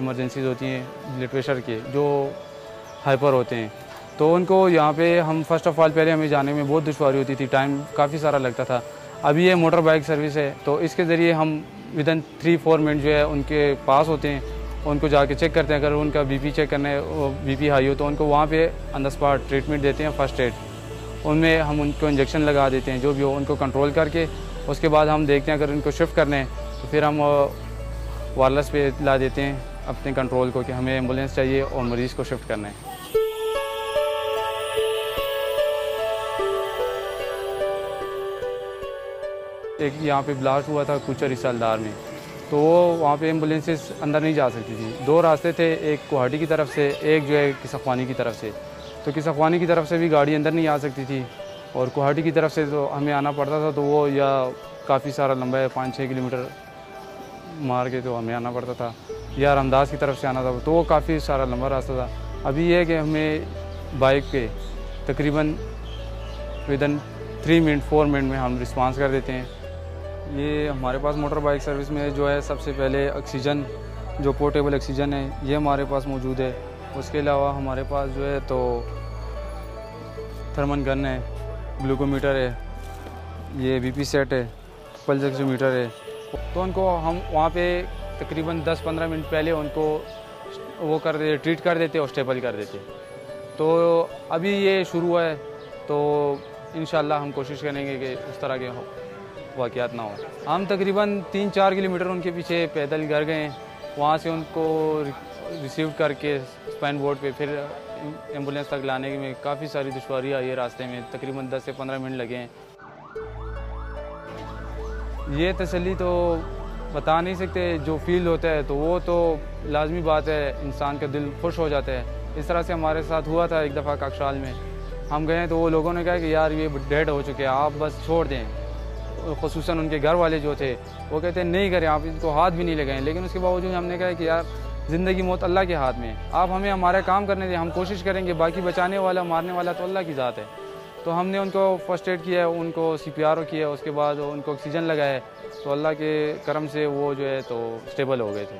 Emergencies होती हैं blood pressure के, जो हाइपर होते हैं, तो उनको यहाँ पे हम फर्स्ट ऑफ़ ऑल पहले हमें जाने में बहुत दुश्वारी होती थी, टाइम काफ़ी सारा लगता था। अभी ये मोटर बाइक सर्विस है, तो इसके ज़रिए हम विदिन 3-4 मिनट जो है उनके पास होते हैं, उनको जाके चेक करते हैं। अगर उनका बीपी चेक करना है, बीपी हाई हो, तो उनको वहाँ पे ऑन द स्पॉट ट्रीटमेंट देते हैं, फर्स्ट एड। उनमें हम उनको इंजेक्शन लगा देते हैं, जो भी हो उनको कंट्रोल करके उसके बाद हम देखते हैं अगर उनको शिफ्ट करने हैं तो फिर हम वायरलेस पे ला देते हैं अपने कंट्रोल को कि हमें एम्बुलेंस चाहिए और मरीज़ को शिफ्ट करना है। एक यहाँ पे ब्लास्ट हुआ था कुचर इसालदार में, तो वहाँ पे एम्बुलेंसेस अंदर नहीं जा सकती थी। 2 रास्ते थे, एक गुवाहाटी की तरफ से, एक जो है किसकवानी की तरफ से। तो किसकवानी की तरफ से भी गाड़ी अंदर नहीं आ सकती थी और गुवाहाटी की तरफ से तो हमें आना पड़ता था, तो वो या काफ़ी सारा लंबा है, 5-6 किलोमीटर मार के तो हमें आना पड़ता था, या रामदास की तरफ से आना था, तो वो काफ़ी सारा लंबा रास्ता था। अभी ये है कि हमें बाइक पे तकरीबन विदिन 3 मिनट 4 मिनट में हम रिस्पांस कर देते हैं। ये हमारे पास मोटर बाइक सर्विस में जो है सबसे पहले ऑक्सीजन, जो पोर्टेबल ऑक्सीजन है, ये हमारे पास मौजूद है। उसके अलावा हमारे पास जो है तो थर्मल गन है, ग्लूकोमीटर है, ये बीपी सेट है, पल्स ऑक्सीमीटर है। तो उनको हम वहाँ पे तकरीबन 10-15 मिनट पहले उनको वो कर देते, ट्रीट कर देते और स्टेबल कर देते। तो अभी ये शुरू हुआ है, तो इंशाल्लाह हम कोशिश करेंगे कि उस तरह के वाक़यात ना हो। हम तकरीबन 3-4 किलोमीटर उनके पीछे पैदल घर गए, वहाँ से उनको रिसीव करके स्पाइन बोर्ड पे फिर एम्बुलेंस तक लाने में काफ़ी सारी दुश्वारी आई है रास्ते में, तकरीबन 10 से 15 मिनट लगे हैं। ये तसल्ली तो बता नहीं सकते, जो फील होता है तो वो तो लाजमी बात है, इंसान का दिल खुश हो जाता है। इस तरह से हमारे साथ हुआ था एक दफ़ा काकशाल में, हम गए तो वो लोगों ने कहा कि यार ये डेड हो चुके हैं, आप बस छोड़ दें। ख़ुसूसन उनके घर वाले जो थे वो कहते हैं नहीं करें, आप इनको हाथ भी नहीं लगाएं। लेकिन उसके बावजूद हमने कहा कि यार ज़िंदगी मौत अल्लाह के हाथ में है, आप हमें हमारा काम करने दें, हम कोशिश करेंगे, बाकी बचाने वाला मारने वाला तो अल्लाह की ज़ात है। तो हमने उनको फर्स्ट एड किया, उनको CPR किया, उसके बाद उनको ऑक्सीजन लगाया, तो अल्लाह के करम से वो जो है तो स्टेबल हो गए थे।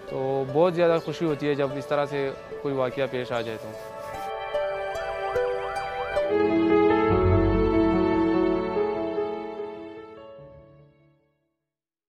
तो बहुत ज़्यादा खुशी होती है जब इस तरह से कोई वाक़या पेश आ जाए तो।